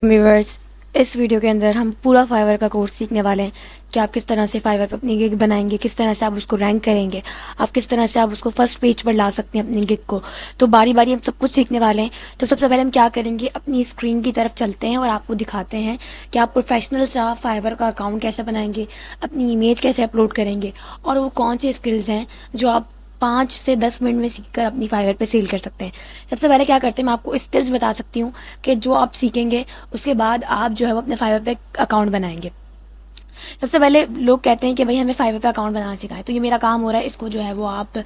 Viewers, इस video के अंदर हम पूरा फाइवर का कोर्स सीखने वाले हैं कि आप किस तरह से फाइवर पर अपनी गिग बनाएंगे, किस तरह से आप उसको रैंक करेंगे, आप किस तरह से आप उसको फर्स्ट पेज पर ला सकते हैं अपनी गिग को। तो बारी बारी हम सब कुछ सीखने वाले हैं। तो सबसे पहले हम क्या करेंगे, अपनी स्क्रीन की तरफ चलते हैं और आपको दिखाते हैं कि आप प्रोफेशनल सा फाइवर का अकाउंट कैसे बनाएंगे, अपनी इमेज कैसे अपलोड करेंगे और वो कौन से स्किल्स हैं जो आप 5 से 10 मिनट में सीख कर अपनी फाइवर पे सेल कर सकते हैं। सबसे पहले क्या करते हैं, मैं आपको स्किल्स बता सकती हूँ कि जो आप सीखेंगे उसके बाद आप जो है वो अपने फाइवर पे अकाउंट बनाएंगे। सबसे पहले लोग कहते हैं कि भाई हमें फाइवर पे अकाउंट बनाना सिखाएं, तो ये मेरा काम हो रहा है, इसको जो है वो आप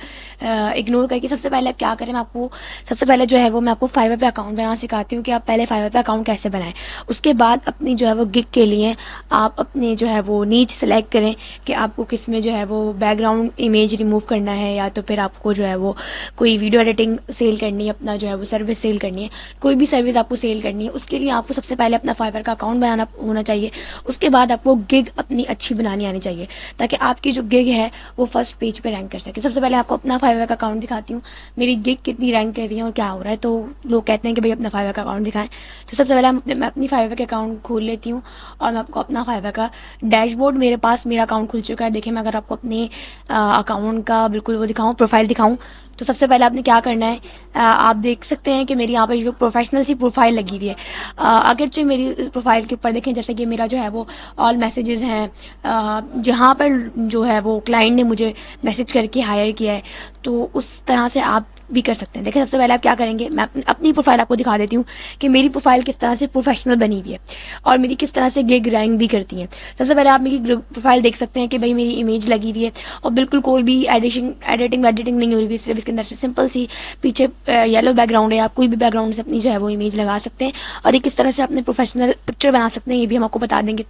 इग्नोर करके सबसे पहले आप क्या करें, मैं आपको सबसे पहले जो है वो मैं आपको फाइवर पे अकाउंट बनाना सिखाती हूँ कि आप पहले फाइवर पे अकाउंट कैसे बनाएं। उसके बाद अपनी जो है वो गिग के लिए आप अपनी जो है वो नीच सेलेक्ट करें कि आपको किस में जो है वो बैकग्राउंड इमेज रिमूव करना है, या तो फिर आपको जो है वो कोई वीडियो एडिटिंग सेल करनी है, अपना जो है वो सर्विस सेल करनी है, कोई भी सर्विस आपको सेल करनी है। उसके लिए आपको सबसे पहले अपना फाइवर का अकाउंट बनाना होना चाहिए। उसके बाद आपको गिग अपनी अच्छी बनानी आनी चाहिए ताकि आपकी जो गिग है वो फर्स्ट पेज पे रैंक कर सके। सबसे पहले आपको अपना फाइवर का अकाउंट दिखाती हूँ, मेरी गिग कितनी रैंक कर रही है और क्या हो रहा है। तो लोग कहते हैं कि भाई अपना फाइवर का अकाउंट दिखाएं, तो सबसे पहले मैं अपनी फाइवर का अकाउंट खोल लेती हूँ और मैं आपको अपना फाइवर का डैशबोर्ड, मेरे पास मेरा अकाउंट खुल चुका है। देखिए, मैं अगर आपको अपने अकाउंट का बिल्कुल वो दिखाऊँ, प्रोफाइल दिखाऊँ, तो सबसे पहले आपने क्या करना है, आप देख सकते हैं कि मेरी यहाँ पर जो प्रोफेशनल सी प्रोफाइल लगी हुई है। अगरचे मेरी प्रोफाइल के ऊपर देखें, जैसे कि मेरा जो है वो ऑल मैसेजेस हैं, जहाँ पर जो है वो क्लाइंट ने मुझे मैसेज करके हायर किया है, तो उस तरह से आप भी कर सकते हैं। देखिए, सबसे पहले आप क्या करेंगे, मैं अपनी प्रोफाइल आपको दिखा देती हूँ कि मेरी प्रोफाइल किस तरह से प्रोफेशनल बनी हुई है और मेरी किस तरह से गिग रैंक भी करती है। सबसे पहले आप मेरी प्रोफाइल देख सकते हैं कि भाई मेरी इमेज लगी हुई है और बिल्कुल कोई भी एडिटिंग नहीं हो रही है, सिर्फ इसके अंदर से सिंपल सी पीछे येलो बैकग्राउंड है। आप कोई भी बैकग्राउंड से अपनी जो है वो इमेज लगा सकते हैं और ये किस तरह से अपने प्रोफेशनल पिक्चर बना सकते हैं ये भी हम आपको बता देंगे।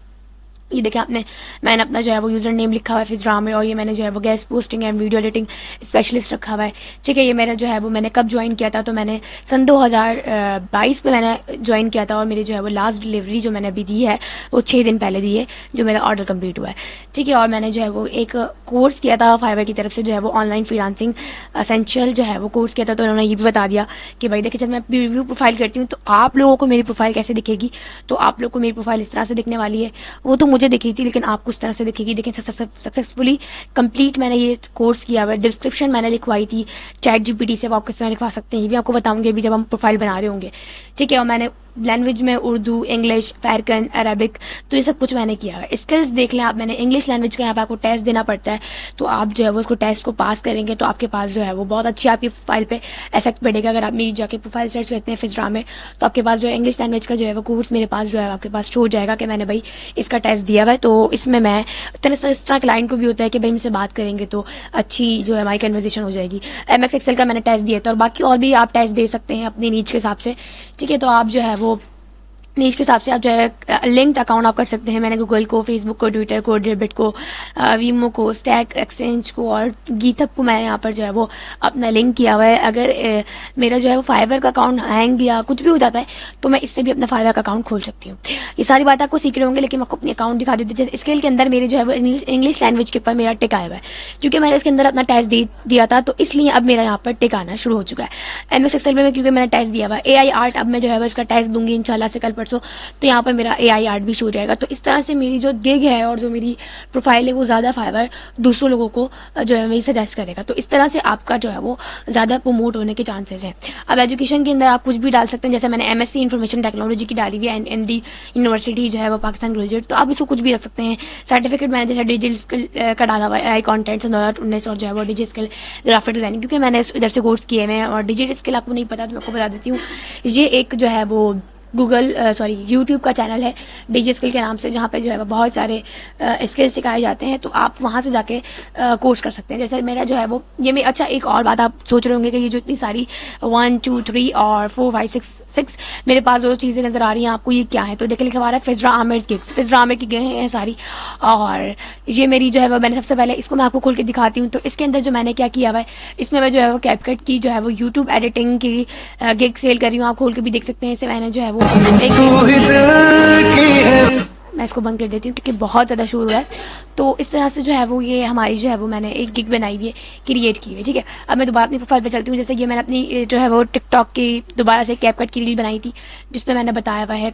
ये देखिए, मैंने अपना जो है वो यूज़र नेम लिखा हुआ है फिजरा में, और ये मैंने जो है वो guest posting and video editing specialist रखा हुआ है। ठीक है, ये मेरा जो है वो मैंने कब ज्वाइन किया था, तो मैंने सन 2022 में मैंने ज्वाइन किया था और मेरी जो है वो लास्ट डिलीवरी जो मैंने अभी दी है वो 6 दिन पहले दी है, जो मेरा ऑर्डर कंप्लीट हुआ है। ठीक है, और मैंने जो है वो एक कोर्स किया था फाइवर की तरफ से, जो है वो ऑनलाइन फ्रीलांसिंग असेंशियल जो है वो कोर्स किया था। तो उन्होंने ये भी बता दिया कि भाई देखिए, जब मैं रिव्यू प्रोफाइल करती हूँ तो आप लोगों को मेरी प्रोफाइल कैसे दिखेगी, तो आप लोग को मेरी प्रोफाइल इस तरह से दिखने वाली है। वो तो मुझे दिखी थी, लेकिन आपको उस तरह से दिखेगी। देखें, सक्सेसफुली कंप्लीट मैंने ये कोर्स किया हुआ है। डिस्क्रिप्शन मैंने लिखवाई थी चैट जीपीटी से, वो आप किस तरह लिखवा सकते हैं ये भी आपको बताऊंगी अभी जब हम प्रोफाइल बना रहे होंगे। ठीक है, और मैंने लैंग्वेज में उर्दू, इंग्लिश, पैरकन, अरबिक, तो ये सब कुछ मैंने किया है। स्किल्स देख लें आप, मैंने इंग्लिश लैंग्वेज का यहाँ पे आपको टेस्ट देना पड़ता है, तो आप जो है वो उसको टेस्ट को पास करेंगे तो आपके पास जो है वो बहुत अच्छी आपकी प्रोफाइल पे इफेक्ट पड़ेगा। अगर आप मेरी जाके प्रोफाइल सर्च करते हैं फिजरा में, तो आपके पास जो है इंग्लिश लैंग्वेज का जो है वो कोर्स मेरे पास जो है आपके पास शो हो जाएगा कि मैंने भाई इसका टेस्ट दिया हुआ है। तो इसमें मैं इस तरह क्लाइंट को भी होता है कि भाई मुझसे बात करेंगे तो अच्छी जो है हमारी कन्वर्सेशन हो जाएगी। एमएक्स एक्सेल का मैंने टेस्ट दिया था, और बाकी और भी आप टेस्ट दे सकते हैं अपनी नीच के हिसाब से। ठीक है, तो आप जो है वो नीच के हिसाब से आप जो है लिंक्ड अकाउंट आप कर सकते हैं। मैंने गूगल को, फेसबुक को, ट्विटर को, डेबिट को, वीमो को, स्टैक एक्सचेंज को और गीथअप को मैंने यहाँ पर जो है वो अपना लिंक किया हुआ है। अगर मेरा जो है वो फाइवर का अकाउंट हैंग या कुछ भी हो जाता है तो मैं इससे भी अपना फाइवर का अकाउंट खोल सकती हूँ। ये सारी बात आपको सीख रहे होंगे, लेकिन मैं आपको अपनी अकाउंट दिखा देती हूँ। जैसे स्केल के अंदर मेरे जो है वो इंग्लिश लैंग्वेज के ऊपर मेरा टिक आया हुआ है, क्योंकि मैंने इसके अंदर अपना टेस्ट दिया था, तो इसलिए अब मेरा यहाँ पर टिक आना शुरू हो चुका है। एमएस एक्सेल में क्योंकि मैंने टेस्ट दिया हुआ है। एआई आर्ट अब मैं जो है वो इसका टेस्ट दूंगी इंशाल्लाह से कल परसों, तो यहाँ पर मेरा एआई आर्ट भी शो हो जाएगा। तो इस तरह से मेरी जो गिग है और जो मेरी प्रोफाइल है वो ज़्यादा फाइवर दूसरों लोगों को जो है मेरी सजेस्ट करेगा। तो इस तरह से आपका जो है वो ज़्यादा प्रमोट होने के चांसेस हैं। अब एजुकेशन के अंदर आप कुछ भी डाल सकते हैं, जैसे मैंने एमएससी इंफॉर्मेशन टेक्नोलॉजी की डाली हुई है, एनडी यूनिवर्सिटी जो है वो पाकिस्तान ग्रेजुएट, तो आप इसको कुछ भी रख सकते हैं। सर्टिफिकेट मैंने जैसे डिजिटल स्किल का डाला हुआ है, आई कॉन्टेंट 2019, और जो है वो डिजिटल स्किल ग्राफिक डिजाइनिंग, क्योंकि मैंने इधर से कोर्स किए हैं। और डिजिटल स्किल आपको नहीं पता तो मैं आपको बता देती हूँ, ये एक जो है वो यूट्यूब का चैनल है डीजे स्किल के नाम से, जहाँ पे जो है वो बहुत सारे स्किल सिखाए जाते हैं, तो आप वहाँ से जाके कोर्स कर सकते हैं। जैसे मेरा जो है वो ये मैं अच्छा, एक और बात आप सोच रहे होंगे कि ये जो इतनी सारी 1 2 3 और 4 5 6 मेरे पास जो चीज़ें नज़र आ रही हैं आपको, ये क्या है, तो देखिए लिखा हुआ है फिजरा आमिर गिग्स, फिजरा आमिर की गिग हैं सारी। और ये मेरी जो है वो मैंने सबसे पहले इसको मैं आपको खोल के दिखाती हूँ। तो इसके अंदर जो मैंने क्या किया हुआ है, इसमें मैं जो है वो कैपकट की जो है वो यूट्यूब एडिटिंग की गिग सेल कर रही हूँ। आप खोल के भी देख सकते हैं। इसे मैंने जो है वो मैं इसको बंद कर देती हूँ क्योंकि बहुत ज़्यादा शोर हो रहा है। तो इस तरह से जो है वो ये हमारी जो है वो मैंने एक गिग बनाई हुई है, क्रिएट की हुई है। ठीक है, अब मैं दोबारा अपनी प्रोफाइल पे चलती हूँ। जैसे ये मैंने अपनी जो है वो टिकटॉक की दोबारा से कैपकट की रील बनाई थी, जिसमें मैंने बताया हुआ है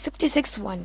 66 1.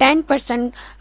10%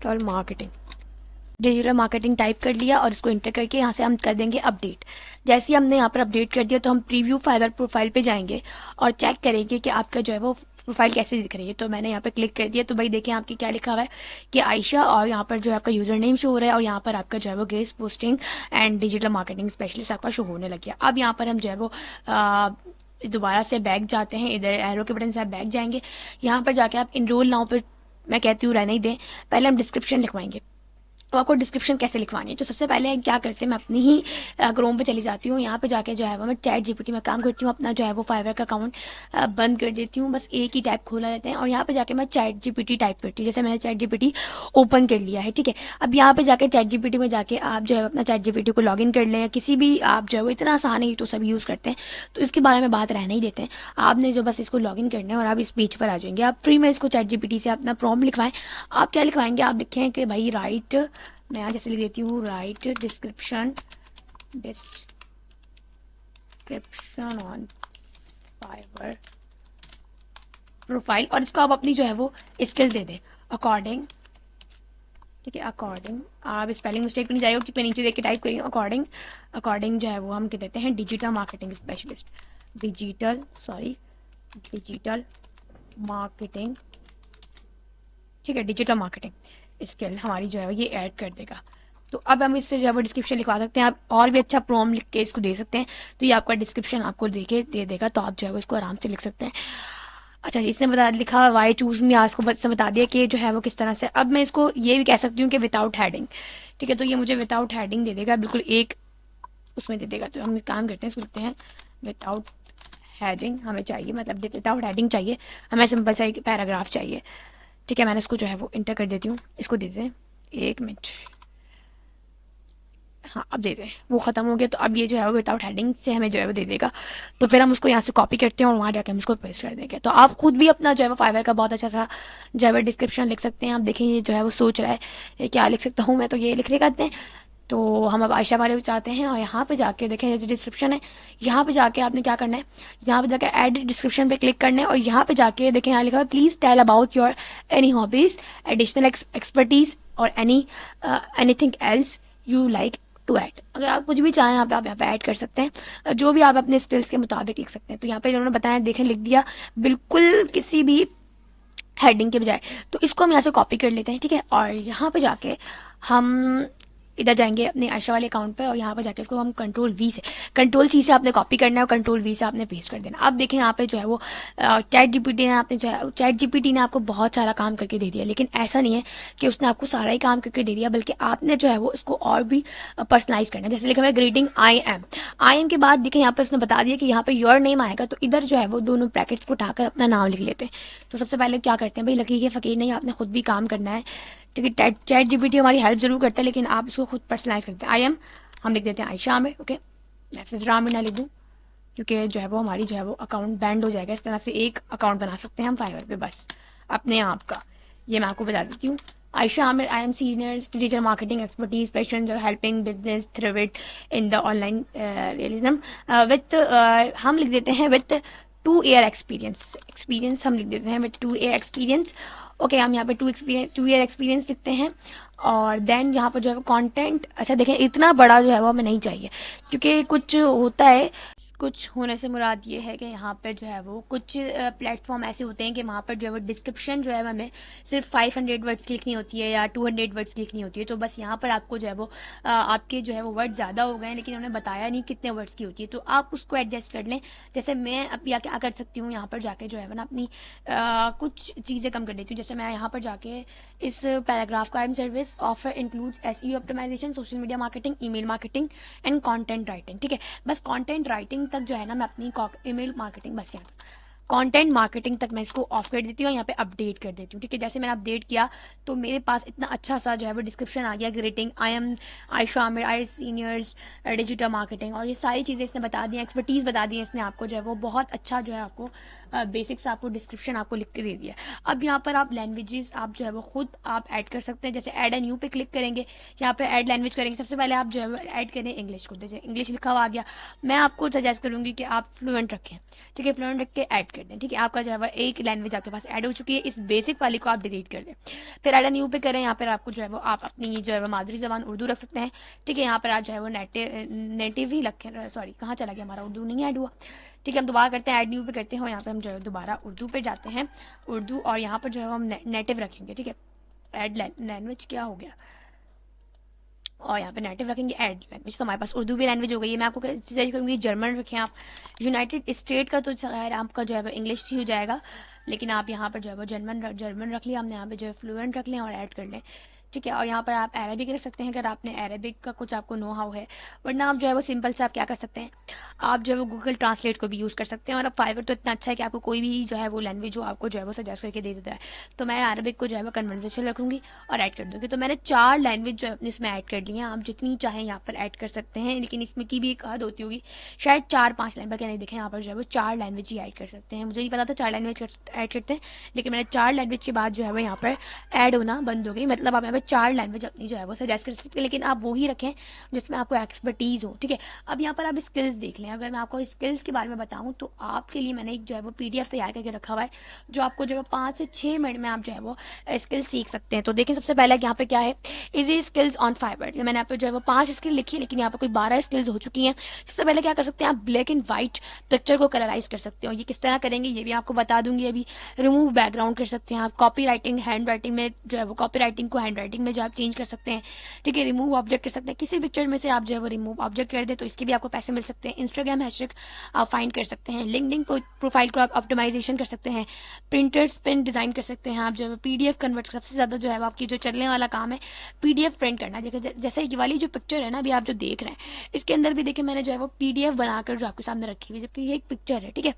digital marketing, digital marketing type कर लिया और इसको इंटर करके यहाँ से हम कर देंगे अपडेट। जैसे ही हमने यहाँ पर अपडेट कर दिया तो हम प्रीव्यू फाइवर प्रोफाइल पे जाएंगे और चेक करेंगे कि आपका जो है वो प्रोफाइल कैसे दिख रही है। तो मैंने यहाँ पे क्लिक कर दिया तो भाई देखें आपकी क्या लिखा हुआ है कि आयशा, और यहाँ पर जो है आपका यूज़र नेम शो हो रहा है और यहाँ पर आपका जो है वो guest posting and digital marketing specialist आपका शो होने लग गया। अब यहाँ पर हम जो है वो दोबारा से बैक जाते हैं, इधर एरो के बटन से आप बैक जाएंगे। यहाँ पर जाके आप इनरोल नाउ पर मैं कहती हूँ रहने ही दें, पहले हम डिस्क्रिप्शन लिखवाएंगे। तो आपको डिस्क्रिप्शन कैसे लिखवानी है, तो सबसे पहले क्या करते हैं, मैं अपनी ही क्रोम पे चली जाती हूँ। यहाँ पे जाके जो है वो मैं चैट जीपीटी में काम करती हूँ, अपना जो है वो फाइवर का अकाउंट बंद कर देती हूँ, बस एक ही टाइप खोला रहता है और यहाँ पे जाके मैं चैट जीपीटी टाइप करती हूँ। जैसे मैंने चैट जीपीटी ओपन कर लिया है, ठीक है। अब यहाँ पे जाके चैट जीपीटी में जाके आप जो है अपना चैट जीपीटी को लॉगिन कर लें, या किसी भी आप जो है वो इतना आसान है तो सभी यूज़ करते हैं, तो इसके बारे में बात रहने ही देते हैं। आपने जो बस इसको लॉगिन करना है और आप इस पेज पर आ जाएंगे। आप फ्री में इसको चैट जीपीटी से अपना प्रॉम्प्ट लिखवाएं। आप क्या लिखवाएंगे, आप लिखें कि भाई राइट, मैं यहाँ जैसे लिख देती हूँ right description on Fiverr profile, और इसको आप अपनी जो है वो स्किल दे दें अकॉर्डिंग, ठीक है। अकॉर्डिंग, आप स्पेलिंग मिस्टेक नहीं जाएगा क्योंकि नीचे देख के टाइप करिए अकॉर्डिंग। अकॉर्डिंग जो है वो हम कह देते हैं digital marketing specialist, digital marketing, ठीक है, डिजिटल मार्केटिंग स्किल हमारी जो है वो ये ऐड कर देगा। तो अब हम इससे जो है वो डिस्क्रिप्शन लिखवा सकते हैं। आप और भी अच्छा प्रॉम्प्ट लिख के इसको दे सकते हैं, तो ये आपका डिस्क्रिप्शन आपको दे देगा, तो आप जो है वो इसको आराम से लिख सकते हैं। अच्छा जी, इसने बता लिखा वाई चूज मी आज को से बता दिया कि जो है वो किस तरह से। अब मैं इसको ये भी कह सकती हूँ कि विदाउट हेडिंग, ठीक है, तो ये मुझे विदाउट हेडिंग दे देगा, बिल्कुल एक उसमें दे देगा। तो हम एक काम करते हैं, इसको लिखते हैं विदाउट हेडिंग हमें चाहिए, मतलब विदाउट हेडिंग चाहिए हमें, सिंपल सा एक पैराग्राफ चाहिए, ठीक है। मैंने इसको जो है वो इंटर कर देती हूँ, इसको दे दें 1 मिनट, हाँ अब दे दें, वो ख़त्म हो गया। तो अब ये जो है वो विदाउट हेडिंग से हमें जो है वो दे देगा। तो फिर हम उसको यहाँ से कॉपी करते हैं और वहाँ जाके हम उसको पेस्ट कर देंगे। तो आप खुद भी अपना जो है वो फाइवर का बहुत अच्छा सा जो है वो डिस्क्रिप्शन लिख सकते हैं। आप देखें ये जो है वो सोच रहा है ये क्या लिख सकता हूँ मैं, तो ये लिख ले करते हैं। तो हम अब आयशा वाले चाहते हैं और यहाँ पे जाके देखें ये जो डिस्क्रिप्शन है, यहाँ पे जाके आपने क्या करना है, यहाँ पे जाके ऐड डिस्क्रिप्शन पे क्लिक करना है और यहाँ पे जाके देखें यहाँ लिखा है please tell about your any hobbies, additional expertise और anything else you like to add. अगर आप कुछ भी चाहें आप यहाँ पे ऐड कर सकते हैं, जो भी आप अपने स्किल्स के मुताबिक लिख सकते हैं। तो यहाँ पे इन्होंने बताया, देखें लिख दिया बिल्कुल किसी भी हेडिंग के बजाय। तो इसको हम यहाँ से कॉपी कर लेते हैं, ठीक है। और यहाँ पे जाके हम इधर जाएंगे अपने आयशा वाले अकाउंट पे और यहाँ पे जाके इसको हम कंट्रोल सी से आपने कॉपी करना है और कंट्रोल वी से आपने पेस्ट कर देना। अब देखें यहाँ पे जो है वो चैट जीपीटी ने आपको बहुत सारा काम करके दे दिया, लेकिन ऐसा नहीं है कि उसने आपको सारा ही काम करके दे दिया, बल्कि आपने जो है वो इसको और भी पर्सनलाइज करना है। जैसे लिखा हुआ है ग्रीटिंग आई एम के बाद देखें यहाँ पे उसने बता दिया कि यहाँ पे योर नेम आएगा, तो इधर जो है वो दोनों ब्रैकेट्स को उठाकर अपना नाम लिख लेते हैं। तो सबसे पहले क्या करते हैं भाई, लकीर के फकीर नहीं, आपने खुद भी काम करना है, ठीक है। चैट जीपीटी हमारी हेल्प जरूर करता है, लेकिन आप इसको खुद पर्सनलाइज करते हैं। आई एम हम लिख देते हैं आयशा आमिर, ओके। मैं फिर आमिर ना लिख दूँ क्योंकि जो है वो हमारी जो है वो अकाउंट बैंड हो जाएगा। इस तरह से एक अकाउंट बना सकते हैं हम फाइवर पे बस अपने आप का। ये मैं आपको बता देती हूँ। Ayesha Aamir, I am senior digital marketing expertise passion helping business through it in the online realism with, हम लिख देते हैं विथ 2 ईयर एक्सपीरियंस हम लिख देते हैं विथ 2 ईयर एक्सपीरियंस, ओके। हम यहाँ पे 2 ईयर एक्सपीरियंस लिखते हैं। और देन यहाँ पर जो है कंटेंट, अच्छा देखें इतना बड़ा जो है वो हमें नहीं चाहिए, क्योंकि कुछ होता है, कुछ होने से मुराद ये है कि यहाँ पर जो है वो कुछ प्लेटफॉर्म ऐसे होते हैं कि वहाँ पर जो है वो डिस्क्रिप्शन जो है हमें सिर्फ 500 वर्ड्स की लिखनी होती है या 200 वर्ड्स की लिखनी होती है। तो बस यहाँ पर आपको जो है वो आपके जो है वो वर्ड ज़्यादा हो गए, लेकिन उन्होंने बताया नहीं कितने वर्ड्स की होती है, तो आप उसको एडजस्ट कर लें। जैसे मैं अब या क्या कर सकती हूँ, यहाँ पर जाके जो है ना अपनी कुछ चीज़ें कम कर देती हूँ। जैसे मैं यहाँ पर जाके इस पैराग्राफ का service offer includes SEO optimization, social media marketing, email marketing and content writing, ठीक है। बस कंटेंट राइटिंग तक जो है ना मैं अपनी ईमेल मार्केटिंग, बस यहाँ तक कंटेंट मार्केटिंग तक मैं इसको ऑफ कर देती हूँ, यहाँ पे अपडेट कर देती हूँ, ठीक है। जैसे मैंने अपडेट किया तो मेरे पास इतना अच्छा सा जो है वो डिस्क्रिप्शन आ गया, greeting I am Ayesha Aamir, I seniors digital marketing, और ये सारी चीज़ें इसने बता दी, एक्सपर्टीज़ बता दी है इसने आपको, जो है वो बहुत अच्छा जो है आपको बेसिक्स आपको डिस्क्रिप्शन आपको लिख के दे दिया है। अब यहाँ पर आप लैंग्वेजेस आप जो है वो खुद आप ऐड कर सकते हैं। जैसे ऐड एंड न्यू पे क्लिक करेंगे, यहाँ पे ऐड लैंग्वेज करेंगे, सबसे पहले आप जो है वो ऐड करें इंग्लिश को। जैसे इंग्लिश लिखा हुआ आ गया, मैं आपको सजेस्ट करूँगी कि आप फ्लुएंट रखें, ठीक है, फ्लुएंट रख के ऐड कर दें, ठीक है। आपका जो है वो एक लैंग्वेज आपके पास ऐड हो चुकी है, इस बेसिक वाली को आप डिलीट कर दें। फिर ऐड एंड न्यू पे करें, यहाँ पर आपको जो है वो आप अपनी जो है वो मादरी ज़बान उर्दू रख सकते हैं, ठीक है। यहाँ पर आप जो है वो नेटिव ही रखें, सॉरी कहाँ चला गया हमारा, उर्दू नहीं ऐड हुआ, ठीक है। हम दोबारा करते हैं, ऐड न्यू पे करते हैं और यहाँ पे हम जो है दोबारा उर्दू पे जाते हैं, उर्दू, और यहाँ पर जो है हम नेटिव रखेंगे, ठीक है। ऐड लैंग्वेज क्या हो गया, और यहाँ पे नेटिव रखेंगे, ऐड लैंग्वेज, तो हमारे पास उर्दू भी लैंग्वेज हो गई है। मैं आपको सजेस्ट करूँगी जर्मन रखें आप। यूनाइटेड स्टेट का तो खैर आपका जो है वो इंग्लिश ही हो जाएगा, लेकिन आप यहाँ पर जो है वो जर्मन रख लिया हमने, यहाँ पे जो है फ्लुएंट रख लें और ऐड कर लें, ठीक है। और यहाँ पर आप अरेबिक रख सकते हैं अगर आपने अरेबिक का कुछ आपको नो हाउ है, वरना आप जो है वो सिंपल से आप क्या कर सकते हैं, आप जो है वो गूगल ट्रांसलेट को भी यूज़ कर सकते हैं। और अब फाइवर तो इतना अच्छा है कि आपको कोई भी जो है वो लैंग्वेज जो आपको जो है वो सजेस्ट करके दे देता है। तो मैं अरबिक को जो है वो कन्वर्सेशन रखूँगी और ऐड कर दूँगी। तो मैंने 4 लैंग्वेज जो है इसमें ऐड कर ली हैं, आप जितनी चाहें यहाँ पर ऐड कर सकते हैं, लेकिन इसमें की भी एक हद होती होगी, शायद 4-5 लैंग्वेज, नहीं देखें यहाँ पर जो है वो 4 लैंग्वेज ही ऐड कर सकते हैं। मुझे नहीं पता था 4 लैंग्वेज ऐड करते हैं, लेकिन मैंने 4 लैंग्वेज के बाद जो है वो यहाँ पर ऐड होना बंद हो गई। मतलब आप यहाँ पर 4 लैंग्वेज अपनी जो है वो सजेस्ट कर सकते हैं, लेकिन आप वो ही रखें जिसमें आपको एक्सपर्टीज़ हो, ठीक है। अब यहाँ पर आप स्किल्स देख लें, अगर मैं आपको स्किल्स के बारे में बताऊँ तो आपके लिए मैंने एक जो है वो PDF तैयार करके रखा हुआ है, जो आपको जो है 5 से 6 मिनट में आप जो है वो स्किल सीख सकते हैं। तो देखें सबसे पहले यहाँ पे क्या है, इजी स्किल्स ऑन फाइवर। मैंने यहाँ पे जो है वो 5 स्किल लिखी है, लेकिन यहाँ पर कोई 12 स्किल्स हो चुकी हैं। सबसे पहले क्या कर सकते हैं, आप ब्लैक एंड व्हाइट पिक्चर को कलराइज कर सकते हो। ये किस तरह करेंगे ये भी आपको बता दूंगी अभी। रिमूव बैकग्राउंड कर सकते हैं आप, कॉपी राइटिंग हैंड राइटिंग में जो है वो कॉपी राइटिंग को हैंड राइटिंग में जो आप चेंज कर सकते हैं, ठीक है। रिमूव ऑब्जेक्ट कर सकते हैं, किसी पिक्चर में से आप जो है वो रिमूव ऑब्जेक्ट कर दे तो इसके भी आपको पैसे मिल सकते हैं। इंस्टाग्राम हैशटैग आप फाइंड कर सकते हैं, लिंक्डइन प्रोफाइल को आप ऑप्टिमाइजेशन कर सकते हैं, प्रिंटर्स पेन डिजाइन कर सकते हैं, आप जो है PDF कन्वर्ट, सबसे ज़्यादा जो है आपकी जो चलने वाला काम है PDF प्रिंट करना। जैसे ये वाली जो पिक्चर है ना अभी आप जो देख रहे हैं, इसके अंदर भी देखिए मैंने जो है वो PDF बनाकर जो आपके सामने रखी हुई है, जबकि ये एक पिक्चर है, ठीक है,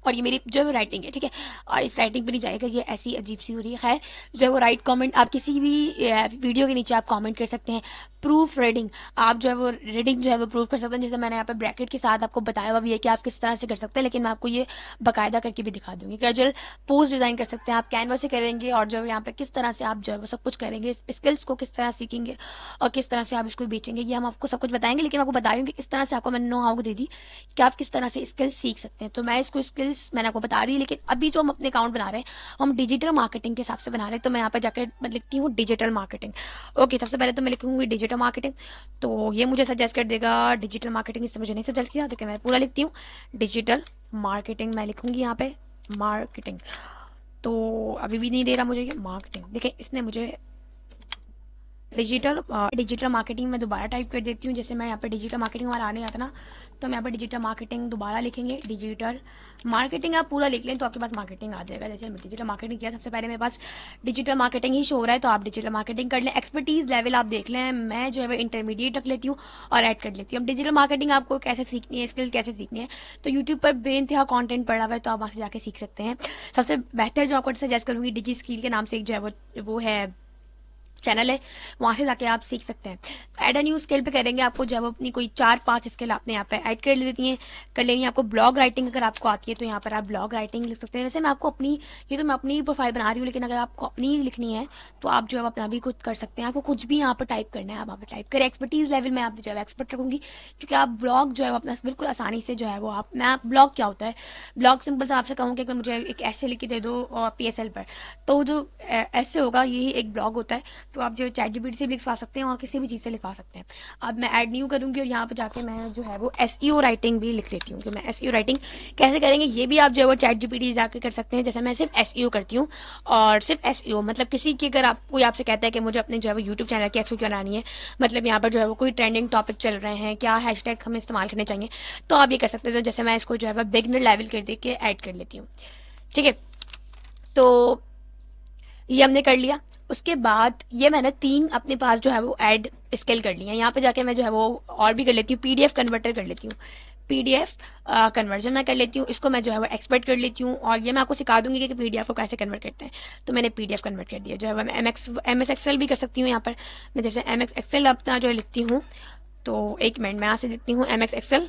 और ये मेरी जो है राइटिंग है, ठीक है। और इस राइटिंग पे नहीं जाएगा, ये ऐसी अजीब सी हो रही है। खैर जो है वो राइट कमेंट आप किसी भी वीडियो के नीचे आप कमेंट कर सकते हैं। प्रूफ रीडिंग, आप जो है वो रीडिंग जो है वो प्रूफ कर सकते हैं, जैसे मैंने यहाँ पे ब्रैकेट के साथ आपको बताया हुआ भी है कि आप किस तरह से कर सकते हैं, लेकिन मैं आपको ये बाकायदा करके भी दिखा दूंगी। कैजुअल पोस्ट डिजाइन कर सकते हैं आप, कैनवास से करेंगे, और जो है यहाँ पे किस तरह से आप जो है वो सब कुछ करेंगे, स्किल्स को किस तरह सीखेंगे और किस तरह से आप इसको बेचेंगे, ये हम आपको सब कुछ बताएंगे। लेकिन आपको बता दूंगी इस तरह से आपको मैंने नो हाउ दे दी कि आप किस तरह से स्किल्स सीख सकते हैं। तो मैं इसको स्किल्स मैंने आपको बता रही, लेकिन अभी जो हम अपने अकाउंट बना रहे हैं हम डिजिटल मार्केटिंग के हिसाब से बना रहे हैं। तो मैं यहाँ पे जाकर मैं लिखती हूँ डिजिटल मार्केटिंग। ओके, सबसे पहले तो मैं लिखूंगी डिजिटल मार्केटिंग, तो ये मुझे सजेस्ट कर देगा डिजिटल मार्केटिंग, इससे मुझे नहीं सजेस्ट किया, तो मैं पूरा लिखती हूँ डिजिटल मार्केटिंग। मैं लिखूंगी यहाँ पे मार्केटिंग, तो अभी भी नहीं दे रहा मुझे ये मार्केटिंग। देखिए इसने मुझे डिजिटल मार्केटिंग में दोबारा टाइप कर देती हूँ। जैसे मैं यहाँ पे डिजिटल मार्केटिंग हमारा आने आता ना, तो हम यहाँ पे डिजिटल मार्केटिंग दोबारा लिखेंगे। डिजिटल मार्केटिंग आप पूरा लिख लें तो आपके पास मार्केटिंग आ जाएगा। जैसे डिजिटल मार्केटिंग किया, सबसे पहले मेरे पास डिजिटल मार्केटिंग ही शो हो रहा है, तो आप डिजिटल मार्केटिंग कर लें। एक्सपर्टीज लेवल आप देख लें, मैं जो है इंटरमीडिएट रख लेती हूँ और ऐड कर लेती हूँ। अब डिजिटल मार्केटिंग आपको कैसे सीखनी है, स्किल कैसे सीखनी है, तो यूट्यूब पर बेइंतहा कॉन्टेंट पड़ा हुआ है, तो आप वहाँ से जाके सीख सकते हैं। सबसे बेहतर जो आपको सजेस्ट करूँगी, डिजी स्किल के नाम से एक जो है वो है चैनल है, वहाँ से जाके आप सीख सकते हैं। ऐड अ न्यू स्किल पे करेंगे, आपको जब अपनी कोई 4-5 स्किल आपने यहाँ पे ऐड कर लेती हैं, कर लेनी है। आपको ब्लॉग राइटिंग अगर आपको आती है तो यहाँ पर आप ब्लॉग राइटिंग लिख सकते हैं। वैसे मैं आपको अपनी, ये तो मैं अपनी प्रोफाइल बना रही हूँ, लेकिन अगर आपको अपनी लिखनी है तो आप जो है अपना भी कुछ कर सकते हैं। आपको कुछ भी यहाँ पर टाइप करना है, आप वहाँ पर टाइप करें। एक्सपर्टीज लेवल में आप जो है एक्सपर्ट रखूँगी, क्योंकि आप ब्लॉग जो है अपना बिल्कुल आसानी से जो है वो आप, मैं ब्लॉग क्या होता है, ब्लॉग सिंपल से आपसे कहूँ कि मुझे एक ऐसे लिख के दे दो और PSL पर, तो जो ऐसे होगा यही एक ब्लॉग होता है। तो आप जो चैट GPT से भी लिखवा सकते हैं और किसी भी चीज़ से लिखवा सकते हैं। अब मैं ऐड न्यू करूँगी और यहाँ पे जाके मैं जो है वो SEO राइटिंग भी लिख लेती हूँ कि मैं SEO राइटिंग कैसे करेंगे, ये भी आप जो है वो चैट GPT जाके कर सकते हैं। जैसे मैं सिर्फ SEO करती हूँ, और सिर्फ SEO मतलब किसी की, अगर आप कोई आपसे कहता है कि मुझे अपने जो है वो यूट्यूब चैनल की SEO बनानी है, मतलब यहाँ पर जो है वो कोई ट्रेंडिंग टॉपिक चल रहे हैं, क्या हैशटैग हमें इस्तेमाल करने चाहिए, तो आप ये कर सकते हैं। तो जैसे मैं इसको जो है वो बिगनर लेवल कर दे के ऐड कर लेती हूँ, ठीक है। तो ये हमने कर लिया। उसके बाद ये मैंने 3 अपने पास जो है वो ऐड स्किल कर लिया। यहाँ पे जाके मैं जो है वो और भी कर लेती हूँ, PDF कन्वर्टर कर लेती हूँ, PDF कन्वर्जन मैं कर लेती हूँ, इसको मैं जो है वो एक्सपर्ट कर लेती हूँ। और ये मैं आपको सिखा दूंगी कि PDF को कैसे कन्वर्ट करते हैं। तो मैंने PDF कन्वर्ट कर दिया, जो है वो मैं MS Excel भी कर सकती हूँ। यहाँ पर मैं जैसे MS Excel अपना जो लिखती हूँ, तो एक मिनट मैं यहाँ से लिखती हूँ MS Excel,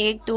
1 2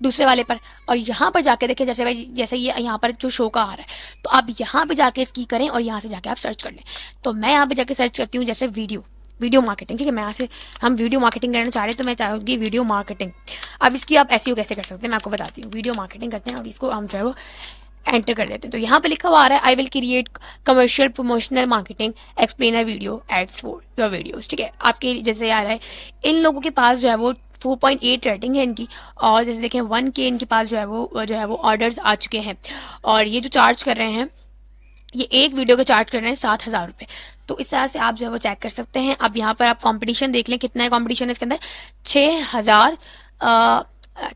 दूसरे वाले पर, और यहाँ पर जाके देखें जैसे भाई जैसे ये यहाँ पर जो शो का आ रहा है, तो आप यहाँ पे जाके इसकी करें और यहाँ से जाके आप सर्च कर लें। तो मैं यहाँ पे जाके सर्च करती हूँ जैसे वीडियो मार्केटिंग, ठीक है। मैं यहाँ से हम वीडियो मार्केटिंग करना चाह रहे हैं, तो मैं चाहूँगी वीडियो मार्केटिंग। अब इसकी आप एसईओ कैसे कर सकते हैं मैं आपको बताती हूँ। वीडियो मार्केटिंग करते हैं और इसको हम जो है वो एंटर कर देते हैं। तो यहाँ पे लिखा हुआ आ रहा है, I will create commercial promotional marketing explainer video ads for your videos, ठीक है। आपके जैसे आ रहा है, इन लोगों के पास जो है वो 4.8 रेटिंग है इनकी, और जैसे देखें 1K इनके पास जो है वो ऑर्डर्स आ चुके हैं, और ये जो चार्ज कर रहे हैं, ये एक वीडियो के चार्ज कर रहे हैं 7,000 रुपये। तो इस तरह से आप जो है वो चेक कर सकते हैं। अब यहाँ पर आप कंपटीशन देख लें, कितना है कंपटीशन इसके अंदर, 6,000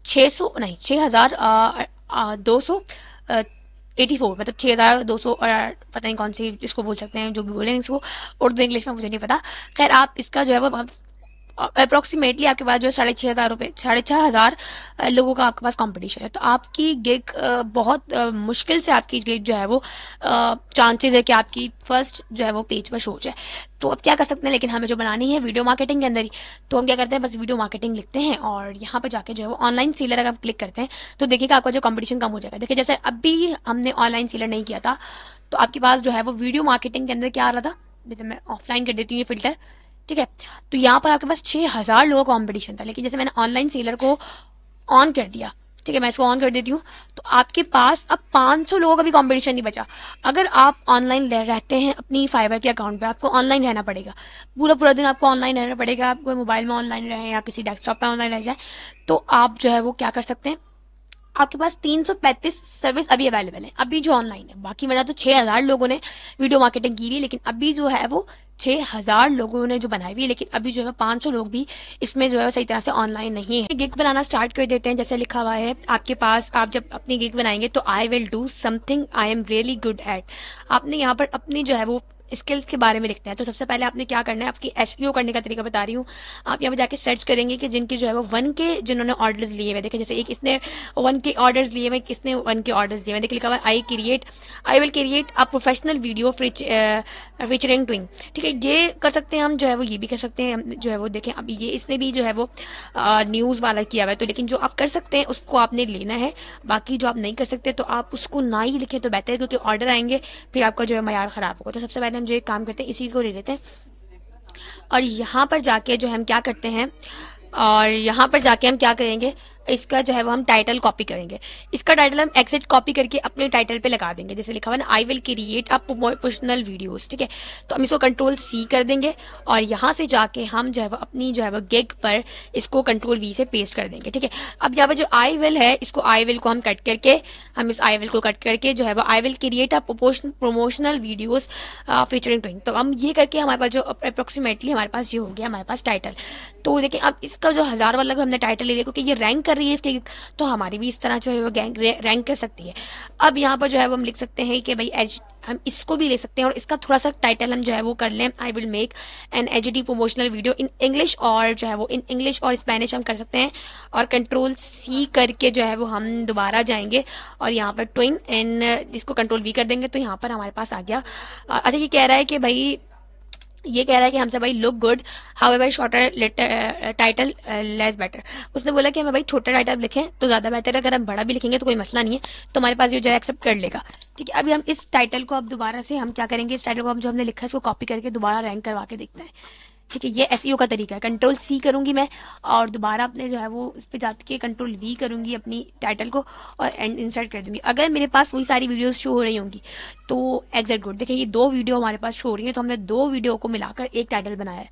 600 नहीं 6,284, मतलब 6,200, और पता नहीं कौन सी इसको बोल सकते हैं, जो भी बोलें इसको, उर्दू इंग्लिश में मुझे नहीं पता। खैर आप इसका जो है वो अप्रोक्सीमेटली आपके पास जो है 6,500 रुपये, 6,500 लोगों का आपके पास कंपटीशन है। तो आपकी गिग बहुत मुश्किल से आपकी गिग जो है वो चांसेस है कि आपकी फर्स्ट जो है वो पेज पर शो जाए। तो अब क्या कर सकते हैं, लेकिन हमें जो बनानी है वीडियो मार्केटिंग के अंदर ही, तो हम क्या करते हैं, बस वीडियो मार्केटिंग लिखते हैं और यहाँ पर जाके जो है वो ऑनलाइन सेलर अगर आप क्लिक करते हैं तो देखिएगा आपका जो कंपटीशन कम हो जाएगा। देखिए जैसे अभी हमने ऑनलाइन सेलर नहीं किया था, तो आपके पास जो है वो वीडियो मार्केटिंग के अंदर क्या आ रहा था, जैसे मैं ऑफलाइन कर देती हूँ ये फिल्टर, ठीक है। तो यहाँ पर आपके पास 6,000 लोगों का कॉम्पिटिशन था, लेकिन जैसे मैंने ऑनलाइन सेलर को ऑन कर दिया, ठीक है, मैं इसको ऑन कर देती हूँ, तो आपके पास अब 500 लोगों का भी कंपटीशन नहीं बचा। अगर आप ऑनलाइन रहते हैं अपनी फाइबर के अकाउंट पे, आपको ऑनलाइन रहना पड़ेगा, पूरा पूरा दिन आपको ऑनलाइन रहना पड़ेगा। आप कोई मोबाइल में ऑनलाइन रहे या किसी डेस्कटॉप पे ऑनलाइन रह जाए, तो आप जो है वो क्या कर सकते हैं, आपके पास 335 सर्विस अभी अवेलेबल है, अभी जो ऑनलाइन है। बाकी मेरा तो 6,000 लोगों ने वीडियो मार्केटिंग की हुई है, लेकिन अभी जो है वो 6,000 लोगों ने जो बनाई हुई है, लेकिन अभी जो है 500 लोग भी इसमें जो है सही तरह से ऑनलाइन नहीं है। गिग बनाना स्टार्ट कर देते हैं। जैसे लिखा हुआ है आपके पास, आप जब अपनी गिग बनाएंगे तो I will do something I am really good at, आपने यहाँ पर अपनी जो है वो स्किल्स के बारे में लिखते हैं। तो सबसे पहले आपने क्या करना है, आपकी एसईओ करने का तरीका बता रही हूँ। आप यहाँ पे जाके सर्च करेंगे कि जिनकी जो है वो 1K जिन्होंने ऑर्डर्स लिए हुए, देखे जैसे एक इसने 1K ऑर्डर्स लिए हुए, किसने 1K ऑर्डर्स लिए हुए, देखिए लिखा हुआ I will create a professional video featuring twing, ठीक है। ये कर सकते हैं हम, जो है वो ये भी कर सकते हैं हम, जो है वो देखें अभी ये इसने भी जो है वो न्यूज़ वाला किया हुआ है। तो लेकिन जो आप कर सकते हैं उसको आपने लेना है, बाकी जो आप नहीं कर सकते तो आप उसको ना ही लिखें तो बेहतर है, क्योंकि ऑर्डर आएंगे फिर आपका जो है मयार ख़राब होगा। तो सबसे पहले हम जो एक काम करते हैं, इसी को ले लेते हैं, और यहाँ पर जाके जो हम क्या करते हैं, और यहाँ पर जाके हम क्या करेंगे, इसका जो है वो हम टाइटल कॉपी करेंगे। इसका टाइटल हम एक्सिट कॉपी करके अपने टाइटल पे लगा देंगे। जैसे लिखा हुआ है ना, आई will create a promotional videos, ठीक है। तो हम इसको कंट्रोल C कर देंगे, और यहाँ से जाके हम जो है वो अपनी जो है वो गिग पर इसको कंट्रोल V से पेस्ट कर देंगे, ठीक है। अब यहाँ पर जो आई विल है, इसको आई विल को हम कट करके, हम इस आई विल को कट करके जो है वो I will create a promotional videos featuring twing, तो हम ये करके हमारे पास जो अप्रोक्सीमेटली हमारे पास ये हो गया हमारे पास टाइटल। तो देखिए अब इसका जो 1,000 वाला हमने टाइटल ले लिया, क्योंकि ये रैंक कर रही है इसके, तो हमारी भी इस तरह जो है वो रैंक कर सकती है। अब यहाँ पर जो है वो हम लिख सकते हैं कि भाई एच, हम इसको भी ले सकते हैं, और इसका थोड़ा सा टाइटल हम जो है वो कर लें, I will make an HD promotional video in English, और जो है वो इन इंग्लिश और स्पेनिश हम कर सकते हैं, और कंट्रोल C करके जो है वो हम दोबारा जाएंगे और यहाँ पर ट्विन एन जिसको कंट्रोल V कर देंगे, तो यहाँ पर हमारे पास आ गया। अच्छा ये कह रहा है कि भाई, ये कह रहा है कि हमसे भाई look good however shorter letter title less better. उसने बोला कि हमें भाई छोटा टाइटल लिखें तो ज़्यादा बेहतर है, अगर हम बड़ा भी लिखेंगे तो कोई मसला नहीं है, तो हमारे पास ये जो है एक्सेप्ट कर लेगा, ठीक है। अभी हम इस टाइटल को अब दोबारा से हम क्या करेंगे, इस टाइटल को हम जो हमने लिखा है इसको कॉपी करके दोबारा रैंक करवा के देखते हैं, ठीक है। ये एसईओ का तरीका है। कंट्रोल C करूंगी मैं, और दोबारा अपने जो है वो इस पे जाके कंट्रोल V करूंगी अपनी टाइटल को, और एंड इंसर्ट कर दूंगी। अगर मेरे पास वही सारी वीडियोस शो हो रही होंगी तो एग्जैक्ट गुड, देखिए ये 2 वीडियो हमारे पास शो हो रही है, तो हमने 2 वीडियो को मिलाकर एक टाइटल बनाया है,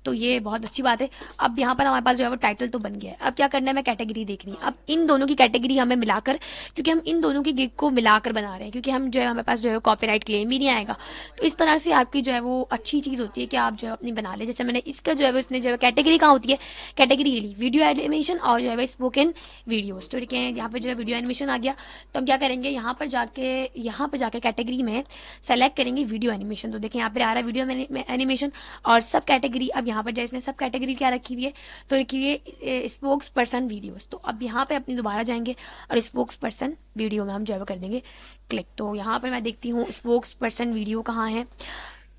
तो ये बहुत अच्छी बात है। अब यहाँ पर हमारे पास जो है वो टाइटल तो बन गया है। अब क्या करना है, मैं कैटेगरी देखनी है। अब इन दोनों की कैटेगरी हमें मिलाकर, क्योंकि हम इन दोनों की गिग को मिलाकर बना रहे हैं, क्योंकि हम जो है हमारे पास जो है कॉपीराइट क्लेम भी नहीं आएगा। तो इस तरह से आपकी जो है वो अच्छी चीज़ होती है कि आप जो है अपनी बना ले। जैसे मैंने इसका जो है वो, इसने जो है कैटेगरी कहाँ होती है, कैटेगरी ली वीडियो एनिमेशन और जो है स्पोकन वीडियोस, तो देखिए यहाँ पे जो है वीडियो एनिमेशन आ गया। तो हम क्या करेंगे, यहाँ पर जाके कैटेगरी में सेलेक्ट करेंगे वीडियो एनिमेशन। तो देखिए यहाँ पे आ रहा है वीडियो एनिमेशन, और सब कैटेगरी, अब यहाँ पर जैसे सब कैटेगरी क्या रखी हुई है, तो रखी हुई है स्पोक्स पर्सन वीडियोस। तो अब यहाँ पे अपनी दोबारा जाएंगे और स्पोक्स पर्सन वीडियो में हम जो है कर देंगे क्लिक। तो यहाँ पर मैं देखती हूँ स्पोक्स पर्सन वीडियो कहाँ है,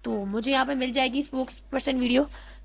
तो मुझे यहाँ पर मिल जाएगी spokes person video.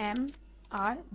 MR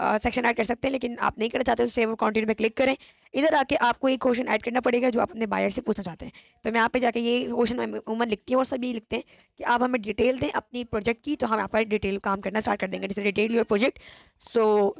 section add कर सकते हैं, लेकिन आप नहीं करना चाहते तो सेव और कंटिन्यू पे क्लिक करें। इधर आके आपको एक क्वेश्चन ऐड करना पड़ेगा जो आप अपने बायर से पूछना चाहते हैं। तो मैं यहाँ पे जाके ये क्वेश्चन मैं उमूमन लिखती हूँ और सभी लिखते हैं कि आप हमें डिटेल दें अपनी प्रोजेक्ट की, तो हम यहाँ पर डिटेल काम करना स्टार्ट कर देंगे। जैसे detail your project, so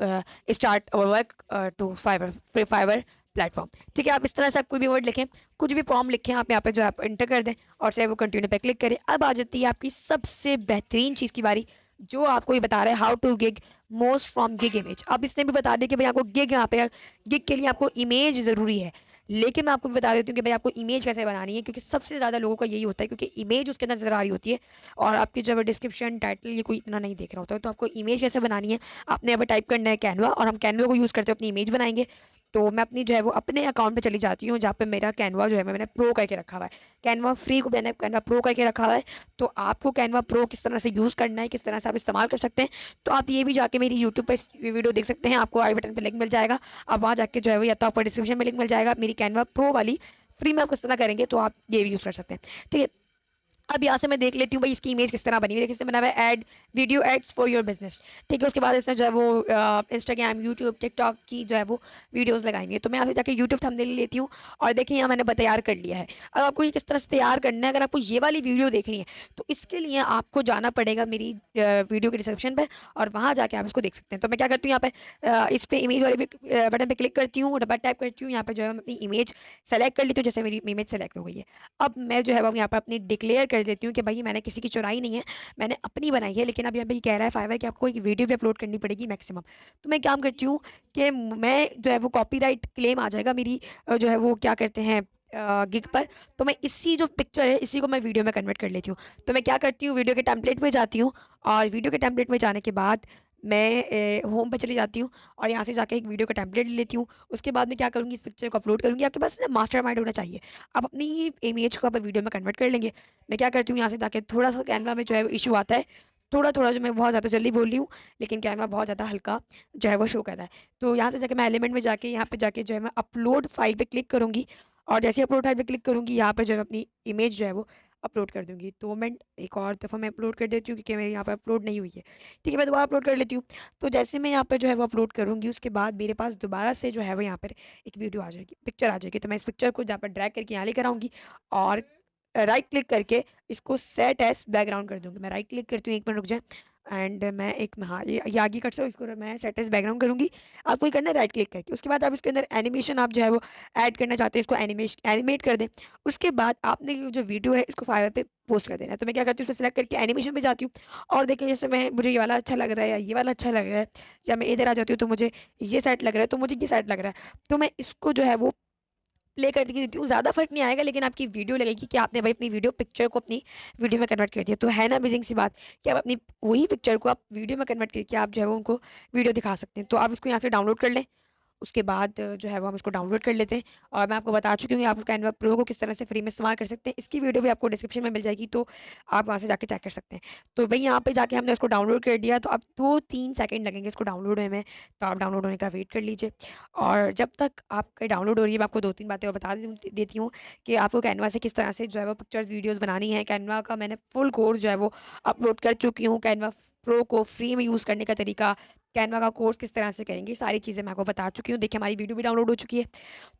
start our work to Fiverr platform. ठीक है, आप इस तरह से आप कोई भी वर्ड लिखें, कुछ भी फॉर्म लिखें, आप यहाँ पे जो है आप इंटर कर दें और सेव कंटिन्यू पे क्लिक करें। अब आ जाती है आपकी सबसे बेहतरीन चीज़ की बारी, जो आपको ये बता रहा है how to gig most from gig image. अब इसने भी बता दिया कि भाई आपको गिग, यहाँ पे गिग के लिए आपको इमेज ज़रूरी है, लेकिन मैं आपको बता देती हूँ कि भाई आपको इमेज कैसे बनानी है, क्योंकि सबसे ज़्यादा लोगों का यही होता है, क्योंकि इमेज उसके अंदर नजर आ रही होती है और आपकी जो डिस्क्रिप्शन टाइटल ये कोई इतना नहीं देख रहा होता है। तो आपको इमेज कैसे बनानी है, आपने यहाँ पर टाइप करना है कैनवा, और हम कैनवा को यूज़ करते हुए अपनी इमेज बनाएंगे। तो मैं अपनी जो है वो अपने अकाउंट पे चली जाती हूँ, जहाँ पे मेरा कैनवा जो है मैंने प्रो करके रखा हुआ है। कैनवा फ्री को मैंने कैनवा प्रो करके रखा हुआ है। तो आपको कैनवा प्रो किस तरह से यूज़ करना है, किस तरह से आप इस्तेमाल कर सकते हैं, तो आप ये भी जाके मेरी यूट्यूब पे वीडियो देख सकते हैं। आपको आई बटन पे लिंक मिल जाएगा, आप वहाँ जाके जो है वो, या तो आपको डिस्क्रिप्शन में लिंक मिल जाएगा मेरी कैनवा प्रो वाली फ्री में आप किस तरह करेंगे, तो आप ये भी यूज़ कर सकते हैं। ठीक है, अब यहाँ से मैं देख लेती हूँ भाई इसकी इमेज किस तरह बनी हुई है। देखिए, इसमें बना हुआ है ad video ads for your business. ठीक है, उसके बाद इसने जो है वो इंस्टाग्राम, यूट्यूब, टिकटॉक की जो है वो वीडियोस लगाई हुई है। तो मैं यहाँ से जाके यूट्यूब थंबनेल लेती हूँ और देखिए यहाँ मैंने तैयार कर लिया है। अब आपको ये किस तरह से तैयार करना है, अगर आपको ये वाली वीडियो देखनी है तो इसके लिए आपको जाना पड़ेगा मेरी वीडियो के डिस्क्रिप्शन पर, और वहाँ जाके आप इसको देख सकते हैं। तो मैं क्या करती हूँ, यहाँ पे इस पर इमेज वाले बटन पर क्लिक करती हूँ, डबल टैप करती हूँ, यहाँ पर जो है अपनी इमेज सेलेक्ट कर लेती हूँ। जैसे मेरी इमेज सेलेक्ट हो गई है, अब मैं जो है वो यहाँ पर अपनी डिक्लेयर कर देती हूँ कि भाई मैंने किसी की चुराई नहीं है, मैंने अपनी बनाई है। लेकिन अब यहाँ पे कह रहा है फाइवर कि आपको एक वीडियो भी अपलोड करनी पड़ेगी मैक्सिमम। तो मैं काम करती हूँ कि मैं जो है वो कॉपीराइट क्लेम आ जाएगा मेरी जो है वो क्या कहते हैं गिग पर, तो मैं इसी जो पिक्चर है इसी को मैं वीडियो में कन्वर्ट कर लेती हूँ। तो मैं क्या करती हूँ, वीडियो के टेम्पलेट में जाती हूँ, और वीडियो के टेम्पलेट में जाने के बाद मैं होम पर चली जाती हूँ और यहाँ से जाके एक वीडियो का टेम्पलेट ले लेती हूँ। उसके बाद मैं क्या करूँगी, इस पिक्चर को अपलोड करूँगी। आपके पास ना मास्टर माइंड होना चाहिए, आप अपनी इमेज को आप वीडियो में कन्वर्ट कर लेंगे। मैं क्या करती हूँ, यहाँ से जाके थोड़ा सा कैनवा में जो है इशू आता है, थोड़ा थोड़ा, जो मैं बहुत ज़्यादा जल्दी बोल रही हूँ, लेकिन कैनवा बहुत ज़्यादा हल्का जो है वो शो कर रहा है। तो यहाँ से जाके मैं एलिमेंट में जाके यहाँ पे जाके जो है मैं अपलोड फाइल पे क्लिक करूँगी, और जैसे अपलोड फाइल पे क्लिक करूँगी यहाँ पे जो है अपनी इमेज जो है वो अपलोड कर दूँगी। तो मैं एक और दफ़ा मैं अपलोड कर देती हूँ क्योंकि मेरे यहाँ पर अपलोड नहीं हुई है। ठीक है, मैं दोबारा अपलोड कर लेती हूँ। तो जैसे मैं यहाँ पर जो है वो अपलोड करूँगी, उसके बाद मेरे पास दोबारा से जो है वो यहाँ पर एक वीडियो आ जाएगी, पिक्चर आ जाएगी। तो मैं इस पिक्चर को जहाँ पर ड्रैग करके यहाँ लेकर आऊँगी और राइट क्लिक करके इसको सेट एज बैकग्राउंड कर दूँगी। मैं राइट क्लिक करती हूँ, 1 मिनट रुक जाए, एंड मैं एक, हाँ ये आगे कट से इसको मैं सेट एज बैकग्राउंड करूँगी। आपको ये करना है राइट क्लिक करके। उसके बाद आप इसके अंदर एनिमेशन आप जो है वो ऐड करना चाहते हैं, इसको एनिमेट कर दें। उसके बाद आपने जो वीडियो है इसको फाइवर पे पोस्ट कर देना है। तो मैं क्या करती हूँ, उसको सेलेक्ट करके एनिमेशन पे जाती हूँ, और देखिए जैसे मुझे ये वाला अच्छा लग रहा है या ये वाला अच्छा लग रहा है, जब मैं इधर आ जाती हूँ तो मुझे ये साइड लग रहा है, तो मुझे ये साइड लग रहा है, तो मैं इसको जो है वो प्ले करके देती हूँ। ज़्यादा फर्क नहीं आएगा, लेकिन आपकी वीडियो लगेगी कि आपने भाई अपनी वीडियो पिक्चर को अपनी वीडियो में कन्वर्ट कर दिया। तो है ना अमेजिंग सी बात कि आप अपनी वही पिक्चर को आप वीडियो में कन्वर्ट करके आप जो है वो उनको वीडियो दिखा सकते हैं। तो आप इसको यहाँ से डाउनलोड कर लें। उसके बाद जो है वो हम इसको डाउनलोड कर लेते हैं, और मैं आपको बता चुकी हूँ कि आप कैनवा प्रो को किस तरह से फ्री में इस्तेमाल कर सकते हैं। इसकी वीडियो भी आपको डिस्क्रिप्शन में मिल जाएगी, तो आप वहाँ से जाके चेक कर सकते हैं। तो भाई यहाँ पे जाके हमने उसको डाउनलोड कर दिया, तो अब 2-3 सेकंड लगेंगे इसको डाउनलोड होने में, तो आप डाउनलोड होने का वेट कर लीजिए। और जब तक आपका डाउनलोड हो रही है, मैं आपको 2-3 बातें और बता देती हूँ कि आपको कैनवा से किस तरह से जो है वो पिक्चर्स वीडियोज़ बनानी है। कैनवा का मैंने फुल कोर्स जो है वो अपलोड कर चुकी हूँ। कैनवा प्रो को फ्री में यूज़ करने का तरीका, कैनवा का कोर्स किस तरह से करेंगे, सारी चीज़ें मैं आपको बता चुकी हूँ। देखिए हमारी वीडियो भी डाउनलोड हो चुकी है।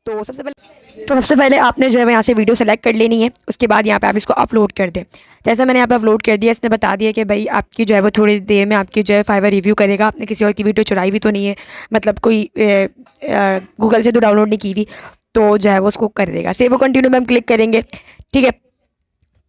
तो सबसे पहले आपने जो है यहाँ से वीडियो सेलेक्ट कर लेनी है। उसके बाद यहाँ पे आप इसको अपलोड कर दें। जैसे मैंने यहाँ पे अपलोड कर दिया, इसने बता दिया कि भाई आपकी जो है वो थोड़ी देर में आपकी जो है फाइवर रिव्यू करेगा। आपने किसी और की वीडियो चुराई भी तो नहीं है, मतलब कोई गूगल से तो डाउनलोड नहीं की हुई, तो जो है वो उसको कर देगा। सेव कंटिन्यू में हम क्लिक करेंगे। ठीक है,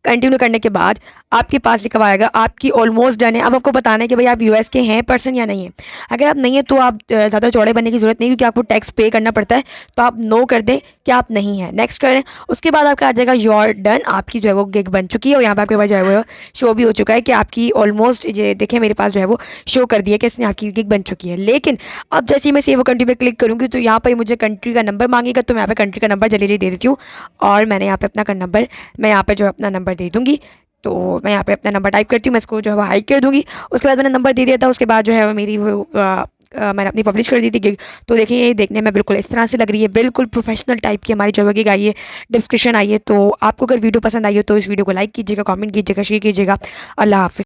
कंटिन्यू करने के बाद आपके पास लिखा आएगा आपकी ऑलमोस्ट डन है। अब आपको बताना है कि भाई आप यूएस के हैं पर्सन या नहीं है। अगर आप नहीं है तो आप ज़्यादा चौड़े बनने की ज़रूरत नहीं, क्योंकि आपको टैक्स पे करना पड़ता है। तो आप नो कर दें कि आप नहीं हैं, नेक्स्ट करें। उसके बाद आपका आ जाएगा योर डन, आपकी जो है वो गिग बन चुकी है, और यहाँ पर आपके पास जो है वो शो भी हो चुका है कि आपकी ऑलमोस्ट, ये देखें मेरे पास जो है वो शो कर दिया कि इसने आपकी गिग बन चुकी है। लेकिन अब जैसे ही मैं सेव कंट्री पर क्लिक करूँगी तो यहाँ पर मुझे कंट्री का नंबर मांगेगा, तो मैं यहाँ पर कंट्री का नंबर जल्दी दे देती हूँ, और मैंने यहाँ पर अपना नंबर, मैं यहाँ पर जो अपना नंबर दे दूँगी। तो मैं यहाँ पे अपना नंबर टाइप करती हूँ, मैं इसको जो है वो हाइड कर दूँगी। उसके बाद मैंने नंबर दे दिया था। उसके बाद जो है वो मेरी मैंने अपनी पब्लिश कर दी थी गिग। तो देखिए ये देखने में बिल्कुल इस तरह से लग रही है, बिल्कुल प्रोफेशनल टाइप की हमारी जो है गिग आई है, डिस्क्रिप्शन आई है। तो आपको अगर वीडियो पसंद आई हो तो इस वीडियो को लाइक कीजिएगा, कमेंट कीजिएगा, शेयर कीजिएगा। अल्लाह हाफ़िज़।